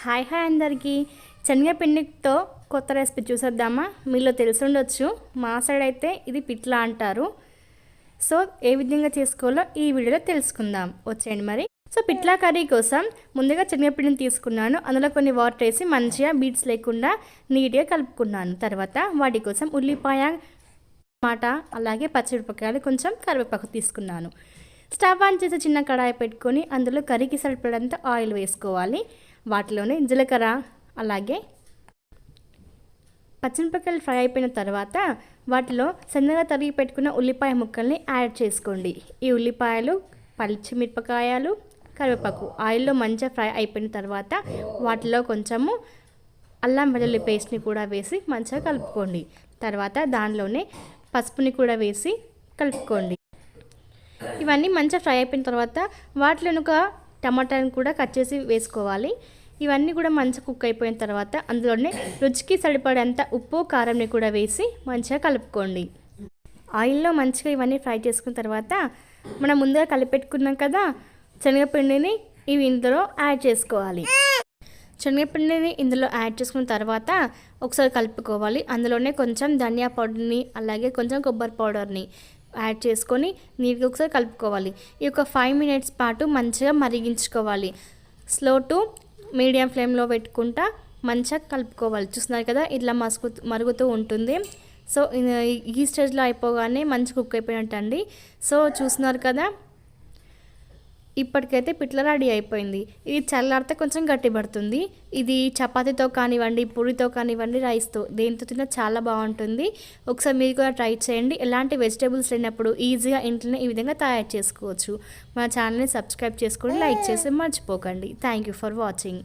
Hi అందరికీ శనగపిండితో కొత్త recipe చూసేద్దామా. మీలో తెలిసి ఉండొచ్చు, మా సైడ్ అయితే ఇది పిట్లా అంటారు. సో ఏ విధంగా చేసుకోవాలో ఈ వీడియోలో తెలుసుకుందాం, వచ్చేయండి మరి. సో పిట్లా కర్రీ కోసం ముందుగా శనగపిండిని తీసుకున్నాను. అందులో కొన్ని వాటర్ వేసి మంచిగా బీట్స్ లేకుండా నీట్గా కలుపుకున్నాను. తర్వాత వాటి కోసం ఉల్లిపాయ, టమాటా, అలాగే పచ్చిమిరపకాయలు, కొంచెం కరివేపాకు తీసుకున్నాను. స్టవ్ ఆన్ చేసి చిన్న కడాయి పెట్టుకొని అందులో కర్రీకి సరిపడంత ఆయిల్ వేసుకోవాలి. వాటిలోనే జీలకర్ర, అలాగే పచ్చిమిరపకాయలు ఫ్రై అయిపోయిన తర్వాత వాటిలో సన్నగా తరిగి పెట్టుకున్న ఉల్లిపాయ ముక్కల్ని యాడ్ చేసుకోండి. ఈ ఉల్లిపాయలు, పచ్చిమిరపకాయలు, కరివేపాకు ఆయిల్లో మంచిగా ఫ్రై అయిపోయిన తర్వాత వాటిలో కొంచెము అల్లం వెల్లుల్లి పేస్ట్ని కూడా వేసి మంచిగా కలుపుకోండి. తర్వాత దానిలోనే పసుపుని కూడా వేసి కలుపుకోండి. ఇవన్నీ మంచిగా ఫ్రై అయిపోయిన తర్వాత వాటిలో ఒక టమాటాని కూడా కట్ చేసి వేసుకోవాలి. ఇవన్నీ కూడా మంచిగా కుక్ అయిపోయిన తర్వాత అందులోనే రుచికి సరిపడేంత ఉప్పు, కారంని కూడా వేసి మంచిగా కలుపుకోండి. ఆయిల్లో మంచిగా ఇవన్నీ ఫ్రై చేసుకున్న తర్వాత మనం ముందుగా కలిపెట్టుకున్నాం కదా శనగపిండిని, ఇవి ఇందులో యాడ్ చేసుకోవాలి. శనగపిండిని ఇందులో యాడ్ చేసుకున్న తర్వాత ఒకసారి కలుపుకోవాలి. అందులోనే కొంచెం ధనియా పౌడర్ని, అలాగే కొంచెం కొబ్బరి పౌడర్ని యాడ్ చేసుకొని నీట్గా ఒకసారి కలుపుకోవాలి. ఈ యొక్క 5 minutes పాటు మంచిగా మరిగించుకోవాలి. స్లో టు మీడియం ఫ్లేమ్లో పెట్టుకుంటా మంచిగా కలుపుకోవాలి. చూస్తున్నారు కదా, ఇట్లా మరుగుతూ ఉంటుంది. సో ఈ స్టేజ్లో అయిపోగానే మంచి కుక్ అయిపోయినట్టు అండి. సో చూస్తున్నారు కదా, ఇప్పటికైతే పిట్ల రెడీ అయిపోయింది. ఇది చల్లారితే కొంచెం గట్టిపడుతుంది. ఇది చపాతీతో కానివ్వండి, పూరితో కానివ్వండి, రైస్తో దేనితో తిన్నా చాలా బాగుంటుంది. ఒకసారి మీరు కూడా ట్రై చేయండి. ఎలాంటి వెజిటేబుల్స్ లేనప్పుడు ఈజీగా ఇంట్లోనే ఈ విధంగా తయారు చేసుకోవచ్చు. మా ఛానల్ని సబ్స్క్రైబ్ చేసుకొని లైక్ చేసి మర్చిపోకండి. Thank you for watching.